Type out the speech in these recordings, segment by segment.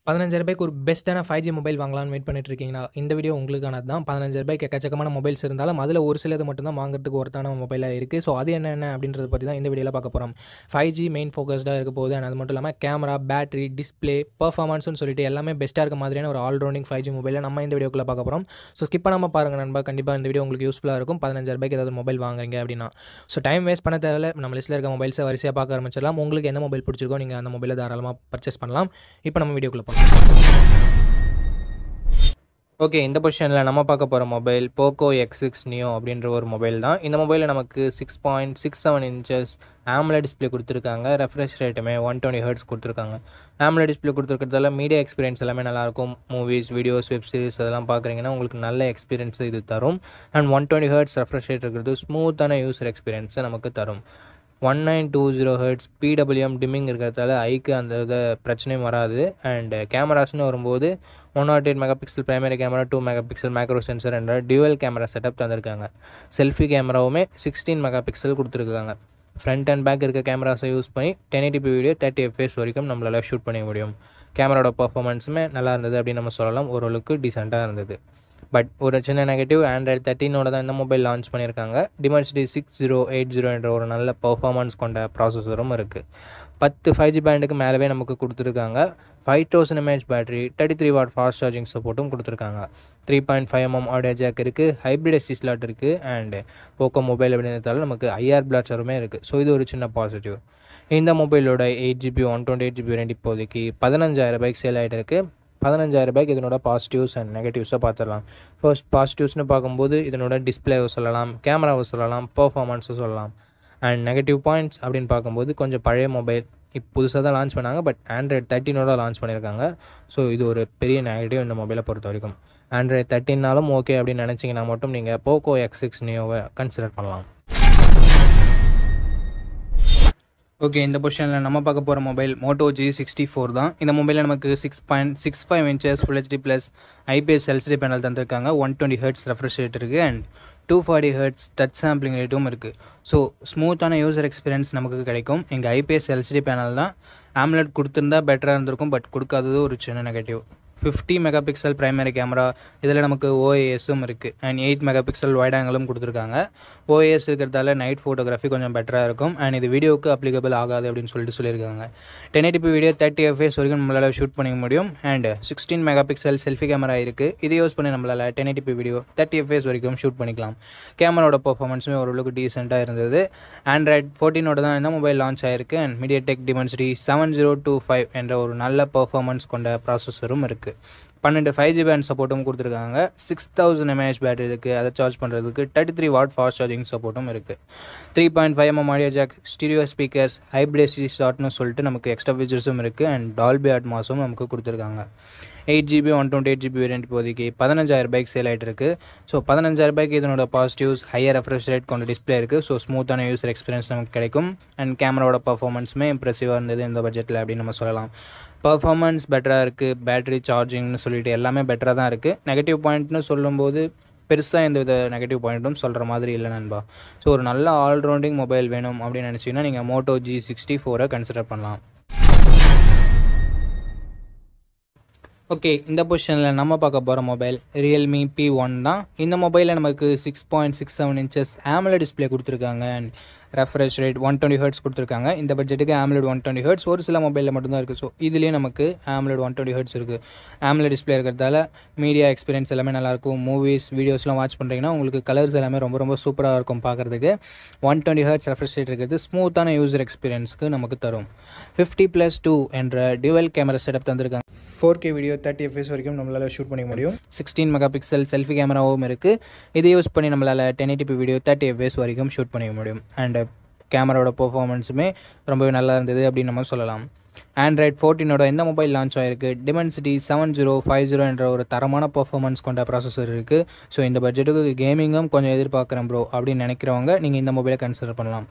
ரூ. 15,000க்கு ஒரு பெஸ்ட்டான 5G மொபைல் வாங்கலாம்னு வெயிட் பண்ணிட்டு இருக்கீங்களா? இந்த வீடியோ உங்களுக்கானது தான். ரூ. 15,000க்கு எக்கச்சக்கமான மொபைல்ஸ் இருந்தாலும், அதில ஒரு சிலது மட்டும் தான் வாங்குறதுக்கு ஒர்த்தான மொபைலா இருக்கு. ஸோ அது என்னென்ன அப்படின்றத பத்தி தான் இந்த வீடியோல பார்க்க போறோம். 5G மெயின் ஃபோக்கஸ்டா இருக்க போகுது. அண்ட் அது மட்டும் இல்லாம கேமரா, பேட்டரி, டிஸ்ப்ளே, பெர்ஃபார்மன்ஸ்னு சொல்லிட்டு எல்லாமே பெஸ்ட்டா இருக்க மாதிரியான ஒரு ஆல் ரவுண்டிங் 5G மொபைல நம்ம இந்த வீடியோக்குள்ள பார்க்க போறோம். ஸோ ஸ்கிப் பண்ணாம பாருங்க நண்பா. கண்டிப்பா இந்த வீடியோ உங்களுக்கு யூஸ்ஃபுல்லா இருக்கும். ரூ. 15,000க்கு ஏதாவது மொபைல் வாங்குறீங்க அப்படின்னா. ஸோ டைம் வேஸ்ட் பண்ண தேவையில்ல. நம்ம லிஸ்ட்ல இருக்க மொபைல்ஸை வரிசையா பார்க்க ஆரம்பிச்சிடலாம். உங்களுக்கு எந்த மொபைல் பிடிச்சிருக்கோ நீங்க அந்த மொபைலை தாராளமா பர்ச்சேஸ் பண்ணலாம். இப்போ நம்ம வீடியோக்குள்ள போகலாம். ஓகே. இந்த பொசிஷனில் நம்ம பார்க்க போகிற மொபைல் போக்கோ X6 நியோ அப்படின்ற ஒரு மொபைல் தான். இந்த மொபைலில் நமக்கு 6.67 இன்ச்சஸ் AMOLED டிஸ்பிளே கொடுத்துருக்காங்க. ரெஃப்ரெஷ் ரேட்டுமே 120 ஹெர்ட்ஸ் கொடுத்துருக்காங்க. AMOLED டிஸ்பிளே கொடுத்துருக்கிறதால மீடியா எக்ஸ்பீரியன்ஸ் எல்லாமே நல்லாயிருக்கும். மூவிஸ், வீடியோஸ், வெப் சீரிஸ் அதெல்லாம் பார்க்குறீங்கன்னா உங்களுக்கு நல்ல எக்ஸ்பீரியன்ஸ் இது தரும். அண்ட் 120 ஹெர்ட்ஸ் ரெஃப்ரெஷ் ரேட் இருக்கிறது ஸ்மூத்தான யூசர் எக்ஸ்பீரியன்ஸை நமக்கு தரும். 1920 ஹெர்ட்ஸ் PWM டிம்மிங் இருக்கிறதால ஐக்கு அந்த பிரச்சனையும் வராது. அண்ட் கேமராஸ்னு வரும்போது 108 mega pixel primary camera, 2 mega pixel macro sensor என்ற டியூவல் கேமரா செட்டப் தந்திருக்காங்க. செல்ஃபி கேமராவுமே 16 மெகா பிக்சல் கொடுத்துருக்காங்க. ஃப்ரண்ட் அண்ட் பேக் இருக்க கேமராஸை யூஸ் பண்ணி 1080p வீடியோ 30 fps வரைக்கும் நம்மளால் ஷூட் பண்ண முடியும். கேமராவோட பர்ஃபார்மன்ஸுமே நல்லா இருந்தது அப்படின்னு நம்ம சொல்லலாம். ஓரளவுக்கு டீசெண்டாக இருந்தது. பட் ஒரு சின்ன நெகட்டிவ், Android 13 தான் இந்த மொபைல் லான்ச் பண்ணியிருக்காங்க. Dimensity 6080 என்ற ஒரு நல்ல பர்ஃபார்மன்ஸ் கொண்ட ப்ராசஸரும் இருக்குது. 10 5G பேண்டுக்கு மேலவே நமக்கு கொடுத்துருக்காங்க. 5000 mAh battery, 33 watt fast charging சப்போர்ட்டும் கொடுத்துருக்காங்க. 3.5mm ஆடியோ ஜாக் இருக்குது, ஹைப்ரிட் SD ஸ்லாட் இருக்குது. அண்ட் போக்கோ மொபைல் அப்படின்றதால நமக்கு IR பிளாட்சருமே இருக்குது. ஸோ இது ஒரு சின்ன பாசிட்டிவ். இந்த மொபைலோட 8GB 128GB வேரியண்ட் இப்போதைக்கு 15,000 சேல் ஆகிட்டு இருக்குது. 15,000 இதனோட பாசிட்டிவ்ஸ் அண்ட் நெகட்டிவ்ஸை பார்த்துடலாம். ஃபர்ஸ்ட் பாசிட்டிவ்ஸ்னு பார்க்கும்போது இதனோட டிஸ்பிளேவை சொல்லலாம், கேமராவை சொல்லலாம், பர்ஃபார்மன்ஸை சொல்லலாம். அண்ட் நெகட்டிவ் பாயிண்ட்ஸ் அப்படின்னு பார்க்கும்போது கொஞ்சம் பழைய மொபைல், இப்போ புதுசாக தான் லான்ச் பண்ணாங்க. பட் Android 13 லான்ச் பண்ணியிருக்காங்க. ஸோ இது ஒரு பெரிய நெகட்டிவ் இந்த மொபைலை பொறுத்த வரைக்கும். Android 13 ஓகே அப்படின்னு நினச்சிங்கன்னா மட்டும் நீங்கள் போக்கோ X6 நியோவை கன்சிடர் பண்ணலாம். ஓகே. இந்த பொசிஷனில் நம்ம பார்க்க போகிற மொபைல் மோட்டோ G64 தான். இந்த மொபைலில் நமக்கு 6.65 inches Full HD plus IPS LCD panel தந்திருக்காங்க. 120 ஹெர்ட்ஸ் ரெஃப்ரெஷ் ரேட் இருக்குது. அண்ட் 240 ஹெர்ட்ஸ் டச் சாம்பிளிங் ரேட்டும் இருக்குது. ஸோ ஸ்மூத்தான யூசர் எக்ஸ்பீரியன்ஸ் நமக்கு கிடைக்கும். இங்கே IPS LCD பேனல் தான். AMOLED கொடுத்துருந்தா பெட்டராக இருந்திருக்கும். பட் கொடுக்காதது ஒரு சின்ன negative. 50 mega pixel primary camera, இதில் நமக்கு OISம் இருக்குது. அண்ட் 8 மெகா பிக்சல் வைட் ஆங்கிளும் கொடுத்துருக்காங்க. OIS இருக்கிறதால நைட் ஃபோட்டோகிராஃபி கொஞ்சம் பெட்டராக இருக்கும். அண்ட் இது வீடியோவுக்கு அப்ளிகபிள் ஆகாது அப்படின்னு சொல்லியிருக்காங்க. 1080p வீடியோ 30 fps வரைக்கும் நம்மளால் ஷூட் பண்ணிக்க முடியும். And 16 mega pixel selfie camera இருக்குது. இதை யூஸ் பண்ணி நம்மளால் 1080p வீடியோ 30 fps வரைக்கும் ஷூட் பண்ணிக்கலாம். கேமராவோட பர்ஃபார்மன்ஸுமே ஓரளவுக்கு டீசெண்டாக இருந்தது. Android 14 தான் இந்த மொபைல் லான்ச் ஆகிருக்கு. அண்ட் MediaTek Dimensity 7025 என்ற ஒரு நல்ல பர்ஃபார்மன்ஸ் கொண்ட ப்ராசஸரும் இருக்குது. 12 5G பேண்ட் சப்போர்ட்டும் கொடுத்துருக்காங்க. 6000 mAh பேட்டரி இருக்குது. அதை சார்ஜ் பண்ணுறதுக்கு 33 வாட் ஃபாஸ்ட் சார்ஜிங் சப்போர்ட்டும் இருக்குது. 3.5mm audio jack, stereo speakers, hybrid SD ஸ்லாட்னு சொல்லிட்டு நமக்கு எக்ஸ்ட்ரா ஃபீச்சர்ஸும் இருக்குது. அண்ட் டால்பி அட்மாஸும் நமக்கு கொடுத்துருக்காங்க. 8GB 128GB வேரியண்ட் இப்போதைக்கு 15,000 சேல் ஆகிட்டு இருக்குது. ஸோ 15,000 இதனோட பாசிட்டிவ்ஸ் ஹையர் ரெஃப்ரெஷ் ரேட் கொண்ட டிஸ்பிளே இருக்குது. ஸோ ஸ்மூத்தான யூசர் எக்ஸ்பீரியன்ஸ் நமக்கு கிடைக்கும். அண்ட் கேமராவோட பர்ஃபார்மன்ஸுமே இம்ப்ரெசிவாக இருந்தது இந்த பட்ஜெட்டில் அப்படின்னு நம்ம சொல்லலாம். பர்ஃபார்மன்ஸ் பெட்டராக இருக்குது. பேட்டரி சார்ஜிங்னு சொல்லிட்டு எல்லாமே பெட்டராக தான் இருக்குது. நெகட்டிவ் பாயிண்ட்னு சொல்லும்போது பெருசாக எந்த வித நெகட்டிவ் பாயிண்ட்டும் சொல்கிற மாதிரி இல்லை நண்பா. ஸோ ஒரு நல்ல ஆல்ரவுண்டிங் மொபைல் வேணும் அப்படின்னு நினச்சிங்கன்னா நீங்கள் மோட்டோ G64 கன்சிடர் பண்ணலாம். ஓகே. இந்த பொசிஷனில் நம்ம பார்க்க போகிற மொபைல் Realme P1 தான். இந்த மொபைலில் நமக்கு 6.67 இன்ச்சஸ் AMOLED டிஸ்பிளே கொடுத்துருக்காங்க. அண்ட் ரெஃப்ரெஷ் ரேட் 120 ஹெர்ட்ஸ் கொடுத்துருக்காங்க. இந்த பட்ஜெட்டுக்கு AMOLED 120 ஹெர்ட்ஸ் ஒரு சில மொபைலில் மட்டும்தான் இருக்குது. ஸோ இதுலேயே நமக்கு AMOLED 120 ஹெர்ட்ஸ் இருக்குது. AMOLED டிஸ்பிளே இருக்கிறதால மீடியா எக்ஸ்பீரியன்ஸ் எல்லாமே நல்லாயிருக்கும். மூவிஸ், வீடியோஸ்லாம் வாட்ச் பண்ணுறீங்கன்னா உங்களுக்கு கலர்ஸ் எல்லாமே ரொம்ப ரொம்ப சூப்பராக இருக்கும் பார்க்குறதுக்கு. 120 ஹெர்ட்ஸ் ரெஃப்ரெஷ் ரேட் இருக்கிறது ஸ்மூத்தான யூசர் எக்ஸ்பீரியன்ஸ்க்கு நமக்கு தரும். 50+2 என்ற டியூவல் கேமரா செட்டப் தந்திருக்காங்க. 4K வீடியோ 30 fps வரைக்கும் நம்மளால் ஷூட் பண்ணிக்க முடியும். 16 மெகா பிக்சல் செல்ஃபி கேமராவும் இருக்குது. இதை யூஸ் பண்ணி நம்மளால் 1080p வீடியோ 30 fps வரைக்கும் ஷூட் பண்ணிக்க முடியும். அண்ட் கேமராவோட பர்ஃபார்மன்ஸுமே ரொம்பவே நல்லா இருந்தது அப்படின்னு நம்ம சொல்லலாம். Android 14 இந்த மொபைல் லான்ச் ஆகிருக்கு. Dimensity 7050 என்ற ஒரு தரமான பர்ஃபார்மன்ஸ் கொண்ட ப்ராசஸர் இருக்குது. ஸோ இந்த பட்ஜெட்டுக்கு கேமிங்கும் கொஞ்சம் எதிர்பார்க்குறேன் ப்ரோ அப்படின்னு நினைக்கிறவங்க நீங்கள் இந்த மொபைலை கன்சிடர் பண்ணலாம்.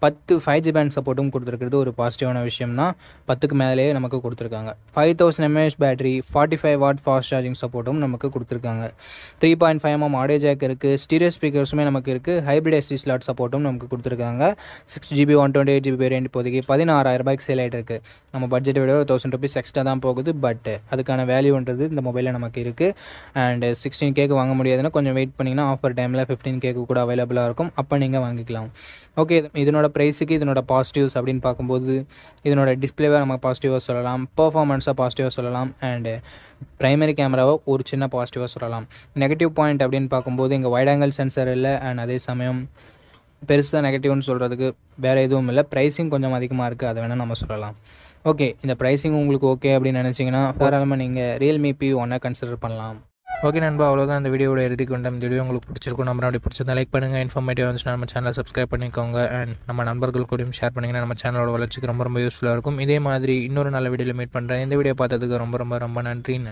10 5G பேண்ட் சப்போர்ட்டும் கொடுத்துருக்கிறது ஒரு பாசிட்டிவான விஷயம் தான். 10க்கு மேலேயே நமக்கு கொடுத்துருக்காங்க. 5000 mAh battery, 45 watt fast charging சப்போர்ட்டும் நமக்கு கொடுத்துருக்காங்க. 3.5mm ஆடியோ ஜாக் இருக்குது. ஸ்டீரியோ ஸ்பீக்கர்ஸுமே நமக்கு இருக்குது. ஹைப்ரிட் SD ஸ்லாட் சப்போர்ட்டும் நமக்கு கொடுத்துருக்காங்க. 6GB 128GB வேரியண்ட் இப்போதைக்கு 16,000 சேல் ஆகிட்டு இருக்குது. நம்ம பட்ஜெட்டை விட ₹1000 எக்ஸ்ட்ரா தான் போகுது. பட் அதுக்கான வேல்யூன்றது இந்த மொபைலில் நமக்கு இருக்குது. அண்ட் 16Kக்கு வாங்க முடியாதுன்னா கொஞ்சம் வெயிட் பண்ணிங்கன்னா ஆஃபர் டைமில் 15Kக்கு கூட அவைலபிளாக இருக்கும். அப்போ நீங்கள் வாங்கிக்கலாம். ஓகே, இதனோட ப்ரைஸுக்கு இதனோட பாசிட்டிவ்ஸ் அப்படின்னு பார்க்கும்போது இதனோட டிஸ்பிளேவை நம்ம பாசிட்டிவாக சொல்லலாம், பர்ஃபார்மன்ஸாக பாசிட்டிவாக சொல்லலாம், அண்டு ப்ரைமரி கேமராவை ஒரு சின்ன பாசிட்டிவாக சொல்லலாம். நெகட்டிவ் பாயிண்ட் அப்படின்னு பார்க்கும்போது இங்கே வைட் ஆங்கிள் சென்சார் இல்லை. அண்ட் அதே சமயம் பெருசாக நெகட்டிவ்னு சொல்கிறதுக்கு வேறு எதுவும் இல்லை. ப்ரைஸிங் கொஞ்சம் அதிகமாக இருக்குது, அதை வேணால் நம்ம சொல்லலாம். ஓகே, இந்த ப்ரைஸிங் உங்களுக்கு ஓகே அப்படின்னு நினச்சிங்கன்னா தாராளமாக நீங்கள் Realme P1 கன்சிடர் பண்ணலாம். ஓகே நண்பா, அவ்வளோதான் இந்த வீடியோட இறுதிக்கு கொண்ட இந்த வீடியோ உங்களுக்கு பிடிச்சிருக்கும். நம்ம அப்படி பிடிச்சிருந்தா லைக் பண்ணுங்கள். இன்ஃபர்மேட்டிவ் வந்துச்சுன்னா நம்ம சேனலை சப்ஸ்கிரைப் பண்ணிக்கோங்க. அண்ட் நம்ம நண்பர்கள் கூடயும் ஷேர் பண்ணிங்கன்னா நம்ம சேனலோட வளர்ச்சிக்கு ரொம்ப யூஸ்ஃபுல்லாக இருக்கும். இதே மாதிரி இன்னொரு நல்ல வீடியோவில் மீட் பண்ணுறேன். இந்த வீடியோ பார்த்ததுக்கு ரொம்ப ரொம்ப ரொம்ப நன்றி.